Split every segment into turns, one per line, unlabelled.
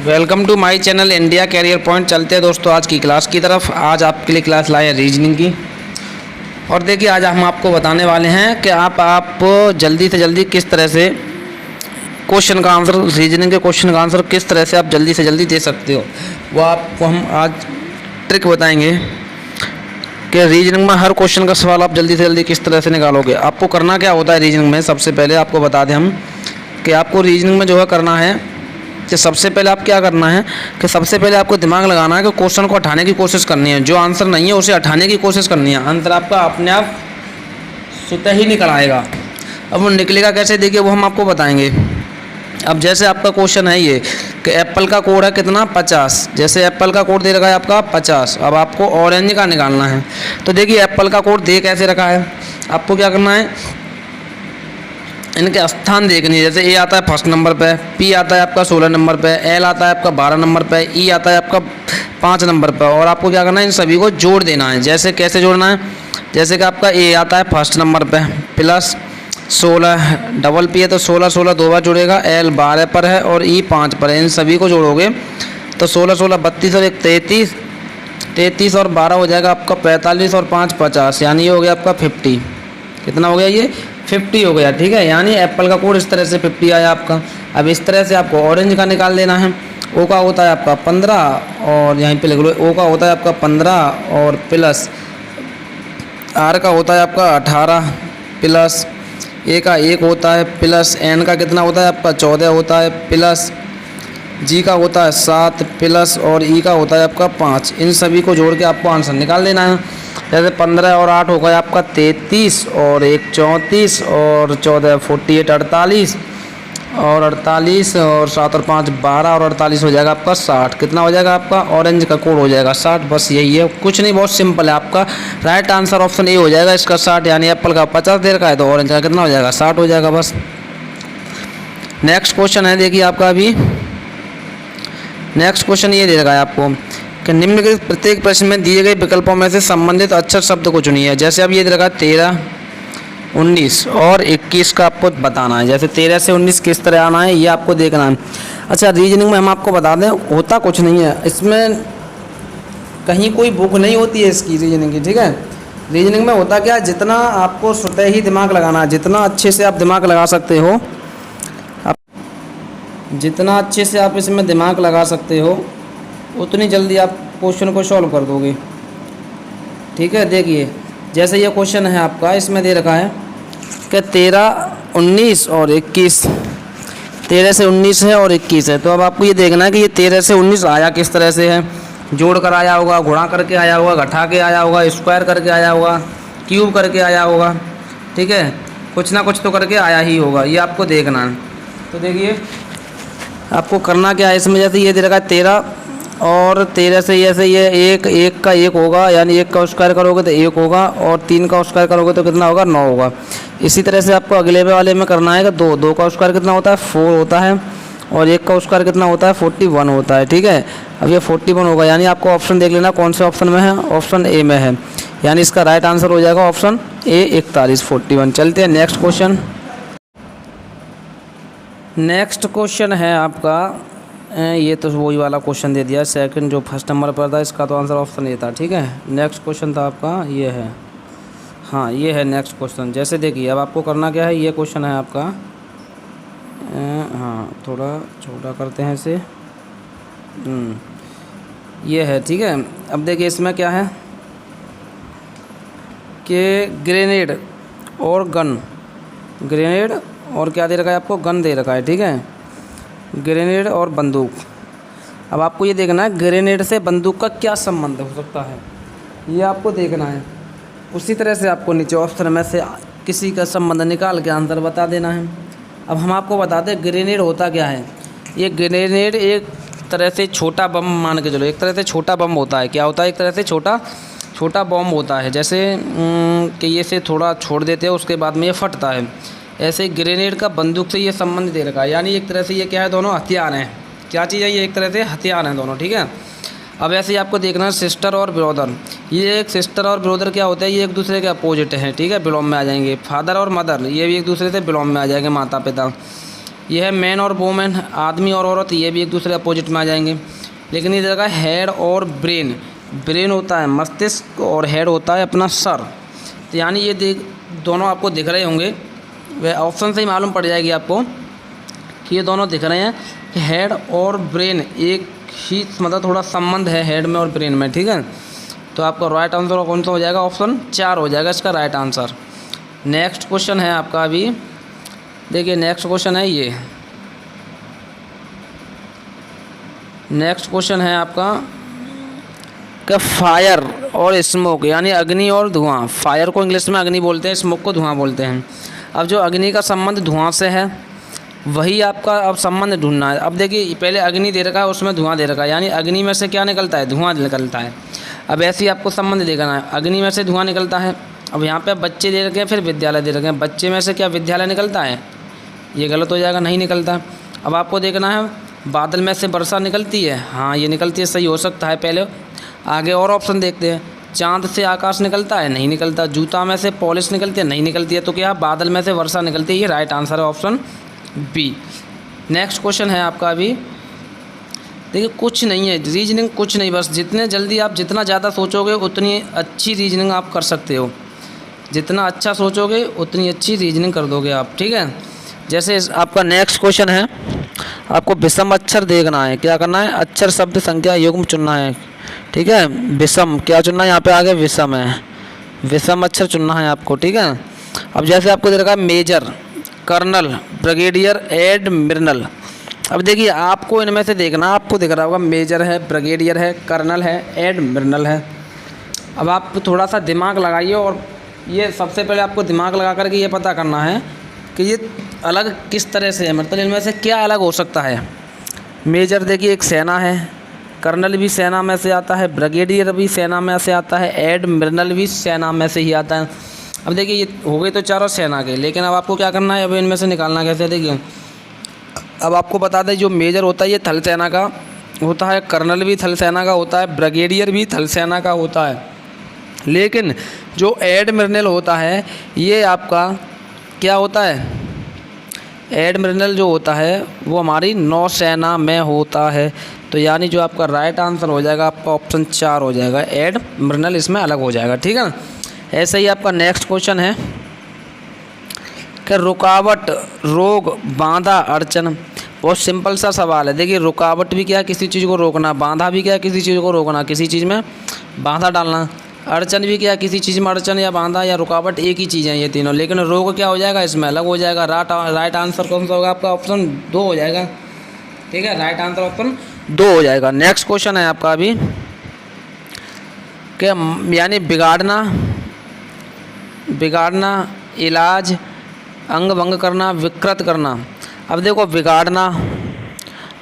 Welcome to my channel India Career Point. चलते हैं दोस्तों आज की क्लास की तरफ। आज आपके लिए क्लास लाए हैं रीजनिंग की। और देखिए आज हम आपको बताने वाले हैं कि आप जल्दी से जल्दी किस तरह से क्वेश्चन का आंसर, रीजनिंग के क्वेश्चन का आंसर किस तरह से आप जल्दी से जल्दी दे सकते हो, वो आपको हम आज ट्रिक बताएंगे कि रीजनिंग में हर क्वेश्चन का सवाल आप जल्दी से जल्दी किस तरह से निकालोगे। आपको करना क्या होता है रीजनिंग में, सबसे पहले आपको बता दें हम कि आपको रीजनिंग में जो है करना है कि सबसे पहले आप क्या करना है कि सबसे पहले आपको दिमाग लगाना है कि क्वेश्चन को हटाने की कोशिश करनी है। जो आंसर नहीं है उसे हटाने की कोशिश करनी है। आंसर आपका अपने आप स्वतः ही निकल आएगा। अब वो निकलेगा कैसे, देखिए वो हम आपको बताएंगे। अब जैसे आपका क्वेश्चन है ये कि एप्पल का कोड है कितना 50। जैसे एप्पल का कोड दे रखा है आपका 50। अब आपको ऑरेंज का निकालना है। तो देखिए एप्पल का कोड दे कैसे रखा है, आपको क्या करना है, इनके स्थान देखनी है। जैसे ए आता है फर्स्ट नंबर पे, पी आता है आपका 16 नंबर पे, एल आता है आपका 12 नंबर पे, ई आता है आपका 5 नंबर पे। और आपको क्या करना है, इन सभी को जोड़ देना है। जैसे कैसे जोड़ना है, जैसे कि आपका ए आता है फर्स्ट नंबर पे प्लस 16, डबल पी है तो 16 16 दो बार जुड़ेगा, एल 12 पर है और ई 5 पर है। इन सभी को जोड़ोगे तो 16 16 32 और 1 33, 33 और 12 हो जाएगा आपका 45 और 5 50, यानी ये हो गया आपका 50। कितना हो गया, ये 50 हो गया। ठीक है, यानी एप्पल का कोड इस तरह से 50 आया आपका। अब इस तरह से आपको ऑरेंज का निकाल देना है। ओ का होता है आपका 15 और यहीं पे लिख लो, ओ का होता है आपका 15 और प्लस आर का होता है आपका 18 प्लस ए का 1 होता है प्लस एन का कितना होता है आपका 14 होता है प्लस जी का होता है 7 प्लस और ई का होता है आपका 5। इन सभी को जोड़ के आपको आंसर निकाल देना है। जैसे 15 और 8 हो गया आपका 33 और 1 34 और 14 48 48 और 48 और 7 और 5 12 और 48 हो जाएगा आपका 60। कितना हो जाएगा आपका, ऑरेंज का कोड हो जाएगा 60। बस यही है, कुछ नहीं, बहुत सिंपल है। आपका राइट आंसर ऑप्शन ए हो जाएगा इसका 60, यानी एप्पल का 50 दे रखा है तो ऑरेंज का कितना हो जाएगा 60 हो जाएगा बस। नेक्स्ट क्वेश्चन है, देखिए आपका अभी नेक्स्ट क्वेश्चन ये दे रखा है आपको कि निम्नलिखित प्रत्येक प्रश्न में दिए गए विकल्पों में से संबंधित अक्षर शब्द को चुनिए। जैसे अब ये दे रखा है 13 19 और 21 का आपको बताना है। जैसे 13 से 19 किस तरह आना है ये आपको देखना है। अच्छा, रीजनिंग में हम आपको बता दें होता कुछ नहीं है इसमें, कहीं कोई बुक नहीं होती है इसकी रीजनिंग की। ठीक है, रीजनिंग में होता क्या है, जितना आपको स्वतः ही दिमाग लगाना है, जितना अच्छे से आप दिमाग लगा सकते हो, जितना अच्छे से आप इसमें दिमाग लगा सकते हो उतनी जल्दी आप क्वेश्चन को सॉल्व कर दोगे। ठीक है, देखिए जैसे ये क्वेश्चन है आपका, इसमें दे रखा है कि 13 19 और 21, 13 से 19 है और 21 है। तो अब आपको ये देखना है कि ये 13 से 19 आया किस तरह से है। जोड़ कर आया होगा, गुणा करके आया होगा, घटा के आया होगा, स्क्वायर करके आया होगा, क्यूब करके आया होगा। ठीक है, कुछ ना कुछ तो करके आया ही होगा, ये आपको देखना है। तो देखिए आपको करना क्या है इसमें, जैसे ये दे रखा है 13 और 13 से जैसे ये एक का 1 होगा, यानी 1 का स्क्वायर करोगे तो 1 होगा और 3 का स्क्वायर करोगे तो कितना होगा 9 होगा। इसी तरह से आपको अगले वाले में करना है कि 2 का स्क्वायर कितना होता है 4 होता है और 1 का स्क्वायर कितना होता है 41 होता है। ठीक है, अब ये 41 होगा, यानी आपको ऑप्शन देख लेना कौन से ऑप्शन में है, ऑप्शन ए में है, यानी इसका राइट आंसर हो जाएगा ऑप्शन ए 41 41। चलते हैं नेक्स्ट क्वेश्चन। नेक्स्ट क्वेश्चन है आपका, ये तो वही वाला क्वेश्चन दे दिया सेकंड जो फर्स्ट नंबर पर था, इसका तो आंसर ऑप्शन ए था। ठीक है, नेक्स्ट क्वेश्चन था आपका ये है, हाँ ये है नेक्स्ट क्वेश्चन। जैसे देखिए अब आपको करना क्या है, ये क्वेश्चन है आपका, हाँ थोड़ा छोटा करते हैं इसे, ये है। ठीक है, अब देखिए इसमें क्या है कि ग्रेनेड और गन, ग्रेनेड और क्या दे रखा है आपको, गन दे रखा है। ठीक है, ग्रेनेड और बंदूक। अब आपको ये देखना है ग्रेनेड से बंदूक का क्या संबंध हो सकता है, ये आपको देखना है। उसी तरह से आपको नीचे ऑप्शन में से किसी का संबंध निकाल के आंसर बता देना है। अब हम आपको बताते हैं ग्रेनेड होता क्या है। ये ग्रेनेड एक तरह से छोटा बम मान के चलो, एक तरह से छोटा बम होता है। क्या होता है, एक तरह से छोटा बम होता है। जैसे कि ये से थोड़ा छोड़ देते हैं उसके बाद में ये फटता है, ऐसे ग्रेनेड का बंदूक से ये संबंध दे रखा है। यानी एक तरह से ये क्या है, दोनों हथियार हैं। क्या चीज़ है, ये एक तरह से हथियार हैं दोनों। ठीक है, अब ऐसे ही आपको देखना है सिस्टर और ब्रदर। ये एक सिस्टर और ब्रदर क्या होता है, ये एक दूसरे के अपोजिट हैं। ठीक है, बिलोंग में आ जाएंगे। फादर और मदर ये भी एक दूसरे से बिलोंग में आ जाएंगे, माता पिता। ये है मैन और वोमेन, आदमी और औरत, ये भी एक दूसरे अपोजिट में आ जाएंगे। लेकिन ये जगह हेड और ब्रेन, ब्रेन होता है मस्तिष्क और हेड होता है अपना सर। तो यानी ये दोनों आपको दिख रहे होंगे, वह ऑप्शन से ही मालूम पड़ जाएगी आपको कि ये दोनों दिख रहे हैं कि हेड और ब्रेन एक ही, मतलब थोड़ा संबंध है हेड में और ब्रेन में, ठीक है। तो आपका राइट आंसर कौन सा हो जाएगा? ऑप्शन 4 हो जाएगा इसका राइट आंसर। नेक्स्ट क्वेश्चन है आपका, अभी देखिए नेक्स्ट क्वेश्चन है ये, नेक्स्ट क्वेश्चन है आपका कि फायर और स्मोक यानी अग्नि और धुआं, फायर को इंग्लिश में अग्नि बोलते हैं, स्मोक को धुआं बोलते हैं। अब जो अग्नि का संबंध धुआं से है वही आपका अब संबंध ढूंढना है। अब देखिए पहले अग्नि दे रखा है, उसमें धुआं दे रखा है, यानी अग्नि में से क्या निकलता है? धुआं निकलता है। अब ऐसे ही आपको संबंध देखना है, अग्नि में से धुआं निकलता है। अब यहाँ पे बच्चे दे रखे हैं, फिर विद्यालय दे रखे हैं, बच्चे में से क्या विद्यालय निकलता है? ये गलत हो जाएगा, नहीं निकलता। अब आपको देखना है बादल में से वर्षा निकलती है, हाँ ये निकलती है, सही हो सकता है। पहले आगे और ऑप्शन देखते हैं, चांद से आकाश निकलता है, नहीं निकलता। जूता में से पॉलिश निकलती है, नहीं निकलती है। तो क्या बादल में से वर्षा निकलती है, ये राइट आंसर है ऑप्शन बी। नेक्स्ट क्वेश्चन है आपका, अभी देखिए कुछ नहीं है रीजनिंग, कुछ नहीं, बस जितने जल्दी आप जितना ज़्यादा सोचोगे उतनी अच्छी रीजनिंग आप कर सकते हो। जितना अच्छा सोचोगे उतनी अच्छी रीजनिंग कर दोगे आप, ठीक है। जैसे आपका नेक्स्ट क्वेश्चन है, आपको विषम अक्षर देखना है, क्या करना है? अक्षर शब्द संख्या युग्म चुनना है, ठीक है। विषम क्या चुनना है? यहाँ पे आगे विषम है, विषम अक्षर चुनना है आपको, ठीक है। अब जैसे आपको दे रखा है मेजर, कर्नल, ब्रिगेडियर, एडमिरल। अब देखिए आपको इनमें से देखना, आपको दिख रहा होगा मेजर है, ब्रिगेडियर है, कर्नल है, एडमिरल है। अब आप थोड़ा सा दिमाग लगाइए और ये सबसे पहले आपको दिमाग लगा करके ये पता करना है कि ये अलग किस तरह से है, मतलब इनमें से क्या अलग हो सकता है। मेजर देखिए एक सेना है, कर्नल भी सेना में से आता है, ब्रिगेडियर भी सेना में से आता है, एडमिरल भी सेना में से ही आता है। अब देखिए ये हो गए तो चारों सेना के, लेकिन अब आपको क्या करना है, अब इनमें से निकालना कैसे? देखिए अब आपको बता दें जो मेजर होता है ये थल सेना का होता है, कर्नल भी थल सेना का होता है, ब्रिगेडियर भी थल सेना का होता है। लेकिन जो एडमिरल होता है ये आपका क्या होता है? एडमिरल जो होता है वो हमारी नौसेना में होता है। तो यानी जो आपका राइट आंसर हो जाएगा आपका ऑप्शन 4 हो जाएगा, एडमिरल इसमें अलग हो जाएगा, ठीक है। ऐसे ही आपका नेक्स्ट क्वेश्चन है कि रुकावट, रोग, बाधा, अड़चन। बहुत सिंपल सा सवाल है। देखिए रुकावट भी क्या है? किसी चीज़ को रोकना। बाधा भी क्या है? किसी चीज़ को रोकना, किसी चीज़ में बाधा डालना। अड़चन भी क्या है? किसी चीज़ में अड़चन या बाधा या रुकावट एक ही चीज़ है ये तीनों। लेकिन रोग क्या हो जाएगा? इसमें अलग हो जाएगा। राइट आंसर कौन सा होगा आपका? ऑप्शन 2 हो जाएगा, ठीक है। राइट आंसर ऑप्शन 2 हो जाएगा। नेक्स्ट क्वेश्चन है आपका अभी कि यानी बिगाड़ना, बिगाड़ना, इलाज, अंग भंग करना, विकृत करना। अब देखो बिगाड़ना,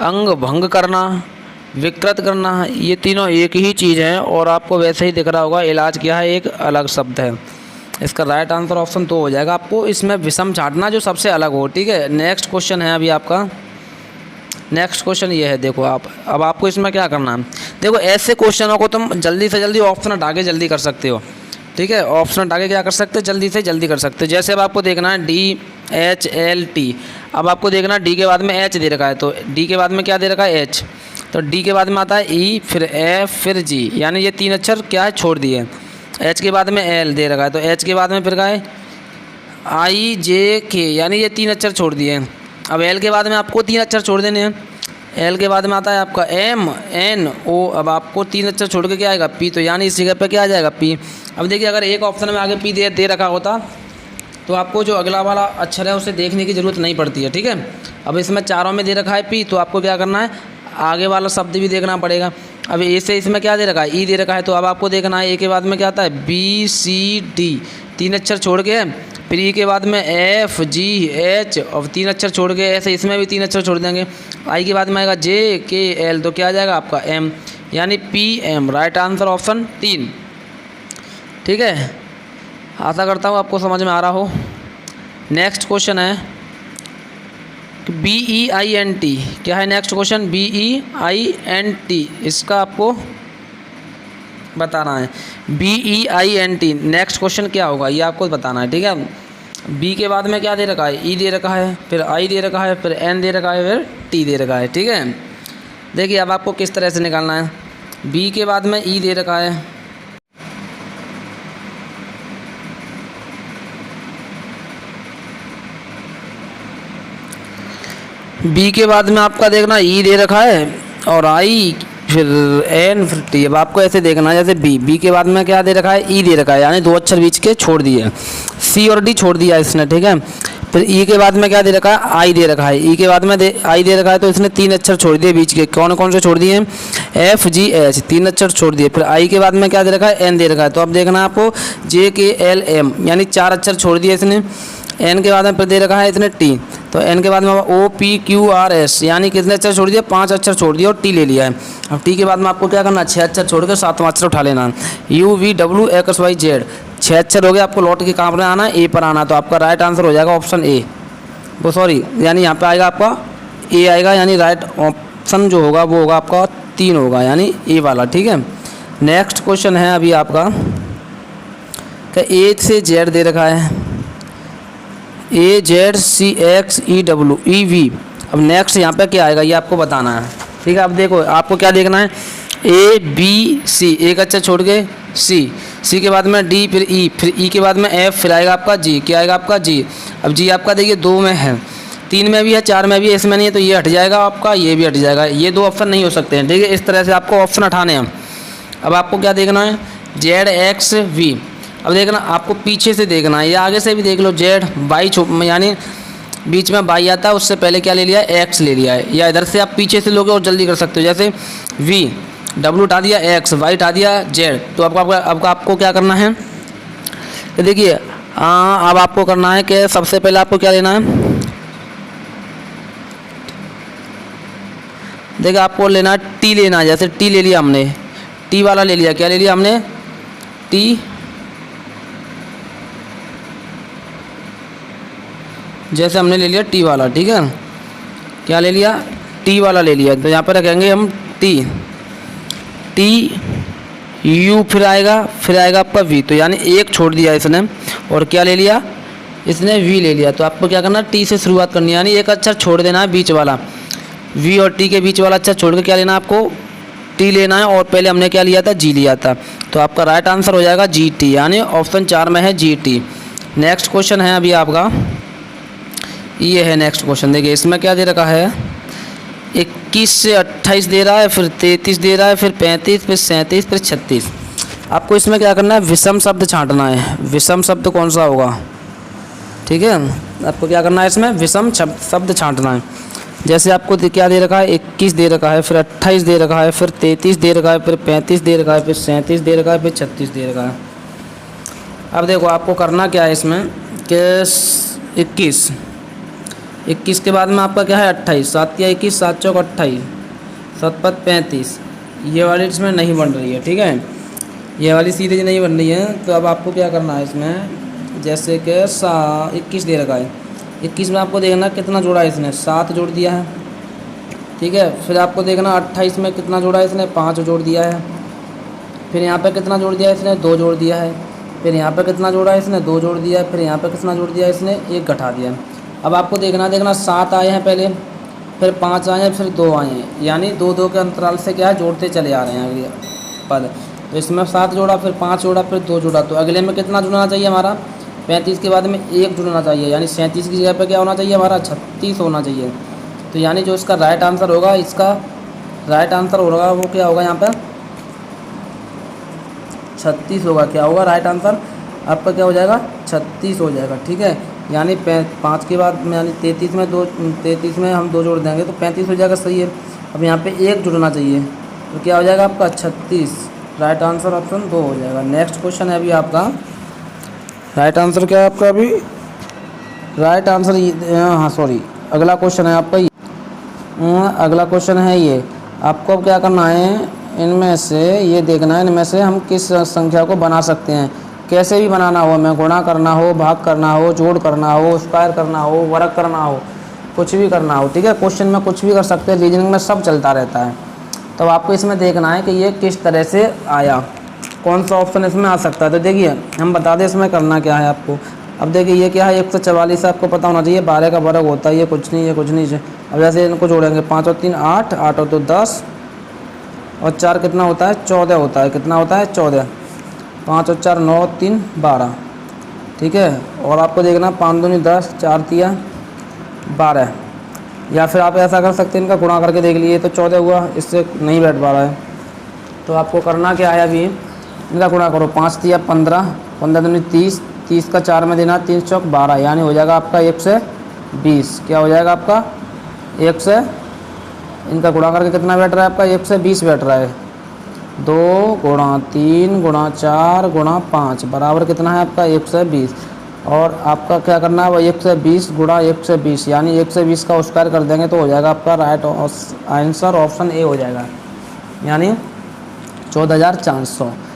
अंग भंग करना, विकृत करना, ये तीनों एक ही चीज़ है और आपको वैसे ही दिख रहा होगा इलाज क्या है, एक अलग शब्द है। इसका राइट आंसर ऑप्शन 2 हो जाएगा। आपको इसमें विषम छांटना जो सबसे अलग हो, ठीक है। नेक्स्ट क्वेश्चन है अभी आपका, नेक्स्ट क्वेश्चन ये है। देखो आप अब आपको इसमें क्या करना है, देखो ऐसे क्वेश्चनों को तुम जल्दी से जल्दी ऑप्शन हटा के जल्दी कर सकते हो, ठीक है। ऑप्शन हटा के क्या कर सकते हो? जल्दी से जल्दी कर सकते हो। जैसे अब आपको देखना है DHLT। अब आपको देखना डी के बाद में H दे रखा है, तो डी के बाद में क्या दे रखा है? H। तो डी के बाद में आता है E, फिर F, फिर G, यानी ये 3 अक्षर क्या है? छोड़ दिए। H के बाद में L दे रखा है, तो H के बाद में फिर क्या है? IJK, यानी ये 3 अक्षर छोड़ दिए। अब L के बाद में आपको 3 अक्षर छोड़ देने हैं। L के बाद में आता है आपका MNO। अब आपको 3 अक्षर छोड़ के क्या आएगा? P। तो यानी इस जगह पे क्या आ जाएगा? P। अब देखिए अगर एक ऑप्शन में आगे P दे रखा होता तो आपको जो अगला वाला अक्षर है उसे देखने की ज़रूरत नहीं पड़ती है, ठीक है। अब इसमें चारों में दे रखा है P, तो आपको क्या करना है? आगे वाला शब्द भी देखना पड़ेगा। अब ए से इसमें क्या दे रखा है? E दे रखा है, तो अब आपको देखना है ए के बाद में क्या आता है? BCD, 3 अक्षर छोड़ के, फिर ई के बाद में FGH और 3 अक्षर छोड़ के, ऐसे इसमें भी 3 अक्षर छोड़ देंगे। आई के बाद में आएगा JKL, तो क्या आ जाएगा आपका M, यानी PM। राइट आंसर ऑप्शन 3, ठीक है। आशा करता हूँ आपको समझ में आ रहा हो। नेक्स्ट क्वेश्चन है BEINT, क्या है नेक्स्ट क्वेश्चन? BEINT, इसका आपको बताना है। BEINT नेक्स्ट क्वेश्चन क्या होगा ये आपको बताना है, ठीक है। बी के बाद में क्या दे रखा है, ई दे रखा है, फिर आई दे रखा है, फिर एन दे रखा है, फिर टी दे रखा है। ठीक है, देखिए अब आपको किस तरह से निकालना है। बी के बाद में ई दे रखा है, बी के बाद में आपका देखना ई दे रखा है और आई फिर एन फिर टी। अब आपको ऐसे देखना है जैसे बी के बाद में क्या दे रखा है, ई दे रखा है, यानी 2 अक्षर बीच के छोड़ दिए, सी और डी छोड़ दिया इसने। ठीक है, फिर ई के बाद में क्या दे रखा है, आई दे रखा है, ई के बाद में आई दे रखा है, तो इसने 3 अक्षर छोड़ दिए बीच के। कौन कौन से छोड़ दिए, एफ जी एच, 3 अक्षर छोड़ दिए। फिर आई के बाद में क्या दे रखा है, एन दे रखा है, तो अब देखना है आपको जे के एल एम, यानी 4 अक्षर छोड़ दिए इसने। एन के बाद में फिर दे रखा है इसने टी, तो एन के बाद में O P Q R S, यानी कितने अक्षर छोड़ दिए, 5 अक्षर छोड़ दिए और टी ले लिया है। अब टी के बाद में आपको क्या करना है, 6 अक्षर छोड़ के 7वां अक्षर उठा लेना है, U V W X Y Z. 6 अक्षर हो गए, आपको लौट के कहाँ पर आना है, ए पर आना। तो आपका राइट आंसर हो जाएगा ऑप्शन ए, वो सॉरी यानी यहाँ पे आएगा आपका ए आएगा, यानी राइट ऑप्शन जो होगा वो होगा आपका 3 होगा, यानी ए वाला। ठीक है, नेक्स्ट क्वेश्चन है अभी आपका ए से जेड दे रखा है, A Z C X E W E V. अब नेक्स्ट यहाँ पे क्या आएगा ये आपको बताना है। ठीक है, अब देखो आपको क्या देखना है, ए बी सी, एक अक्षर छोड़ के सी के बाद में डी, फिर ई के बाद में एफ, फिर आएगा आपका जी। क्या आएगा आपका जी। अब जी आपका देखिए 2 में है, 3 में भी है, 4 में भी है, इसमें नहीं है, तो ये हट जाएगा आपका, ये भी हट जाएगा, ये 2 ऑप्शन नहीं हो सकते हैं। ठीक है, इस तरह से आपको ऑप्शन हटाने हैं। अब आपको क्या देखना है, जेड एक्स वी। अब देखना आपको पीछे से देखना है या आगे से भी देख लो, जेड वाई यानी बीच में वाई आता है, उससे पहले क्या ले लिया है, एक्स ले लिया है, या इधर से आप पीछे से लोगे और जल्दी कर सकते हो, जैसे वी डब्ल्यू उठा दिया, एक्स वाई उठा दिया, जेड। तो अब आपको क्या करना है, तो देखिए अब आपको करना है कि सबसे पहले आपको क्या लेना है, देखिए आपको लेना है टी लेना है, जैसे टी ले लिया हमने, टी वाला ले लिया। क्या ले लिया हमने, टी, जैसे हमने ले लिया टी वाला। ठीक है, क्या ले लिया, टी वाला ले लिया, तो यहाँ पर रखेंगे हम टी यू, फिर आएगा आपका वी, तो यानी एक छोड़ दिया इसने और क्या ले लिया इसने, वी ले लिया। तो आपको क्या करना है, टी से शुरुआत करनी है, यानी एक अक्षर छोड़ देना है बीच वाला, वी और टी के बीच वाला अक्षर छोड़ के क्या लेना है आपको, टी लेना है, और पहले हमने क्या लिया था, जी लिया था। तो आपका राइट आंसर हो जाएगा जी टी, यानी ऑप्शन 4 में है जी टी। नेक्स्ट क्वेश्चन है अभी आपका, ये है नेक्स्ट क्वेश्चन। देखिए इसमें क्या दे रखा है, 21 से 28 दे रहा है, फिर 33 दे रहा है, फिर 35, फिर 37, फिर 36। आपको इसमें क्या करना है, विषम शब्द छांटना है। विषम शब्द कौन सा होगा, ठीक है, आपको क्या करना है, इसमें विषम शब्द छांटना है। जैसे आपको क्या दे रखा है, 21 दे रखा है, फिर 28 दे रखा है, फिर 33 दे रखा है, फिर 35 दे रखा है, फिर 37 दे रखा है, फिर 36 दे रखा है। अब देखो आपको करना क्या है इसमें कि 21 के बाद में आपका क्या है 28, 7 या 21, 7 चौक 28, 7 पद 35, ये वाली इसमें नहीं बन रही है। ठीक है, ये वाली सीधे नहीं बन रही है। तो अब आपको क्या करना है इसमें, जैसे कि 21 दे रखा है, 21 में आपको देखना कितना जोड़ा है इसने, 7 जोड़ दिया है। ठीक है, फिर आपको देखना 28 में कितना जोड़ा है इसने, 5 जोड़ दिया है। फिर यहाँ पे कितना जोड़ दिया है इसने, 2 जोड़ दिया है। फिर यहाँ पे कितना जोड़ा है इसने, 2 जोड़ दिया है। फिर यहाँ पे कितना जोड़ दिया है इसने, 1 घटा दिया है। अब आपको देखना 7 आए हैं पहले, फिर 5 आए हैं, फिर 2 आए हैं, यानी 2-2 के अंतराल से क्या है जोड़ते चले आ रहे हैं अगले पद। तो इसमें 7 जोड़ा, फिर 5 जोड़ा, फिर 2 जोड़ा, तो अगले में कितना जुड़ना चाहिए हमारा, 35 के बाद में 1 जुड़ना चाहिए, यानी 37 की जगह पे क्या होना चाहिए हमारा, 36 होना चाहिए। तो यानी जो इसका राइट आंसर होगा, इसका राइट आंसर होगा वो क्या होगा, यहाँ पर 36 होगा। क्या होगा राइट आंसर आपका, क्या हो जाएगा 36 हो जाएगा। ठीक है, यानी 5 के बाद में यानी 33 में हम 2 जोड़ देंगे तो 35 हो जाएगा, सही है। अब यहाँ पे 1 जुड़ना चाहिए, तो क्या हो जाएगा आपका 36, राइट आंसर ऑप्शन 2 हो जाएगा। नेक्स्ट क्वेश्चन है अभी आपका, राइट आंसर क्या है आपका अभी, राइट आंसर हाँ सॉरी, अगला क्वेश्चन है आपका अगला क्वेश्चन है ये। आपको अब क्या करना है, इनमें से ये देखना है, इनमें से हम किस संख्या को बना सकते हैं, कैसे भी बनाना हो, हमें गुणा करना हो, भाग करना हो, जोड़ करना हो, स्क्वायर करना हो, वर्ग करना हो, कुछ भी करना हो। ठीक है, क्वेश्चन में कुछ भी कर सकते हैं, रीजनिंग में सब चलता रहता है। तो आपको इसमें देखना है कि ये किस तरह से आया, कौन सा ऑप्शन इसमें आ सकता है। तो देखिए हम बता दें इसमें करना क्या है आपको। अब देखिए ये क्या है, 144 आपको पता होना चाहिए, 12 का वर्ग होता है, ये कुछ नहीं, ये कुछ नहीं। अब जैसे इनको जोड़ेंगे, 5 और 3 8, 8 और 2 10 और 4 कितना होता है, 14 होता है। कितना होता है, 14। 5 और 4 9 और 3 12, ठीक है। और आपको देखना 5 दूनी 10, 4 तिया 12, या फिर आप ऐसा कर सकते हैं, इनका गुणा करके देख लिए तो 14 हुआ, इससे नहीं बैठ पा रहा है तो आपको करना क्या है, अभी इनका गुणा करो। 5 तिया 15, 15 दूनी 30, 30 का 4 में देना, 3 चौक 12, यानी हो जाएगा आपका 1 से 20। क्या हो जाएगा आपका 1 से, इनका गुणा करके कितना बैठ रहा है आपका, 1 से 20 बैठ रहा है। 2 गुणा 3 गुणा 4 गुणा 5 बराबर कितना है आपका, 1 से 20। और आपका क्या करना है, वो 1 से 20 गुणा 1 से 20, यानी 1 से 20 का स्क्वायर कर देंगे तो हो जाएगा आपका राइट आंसर ऑप्शन ए हो जाएगा, यानी 14,400।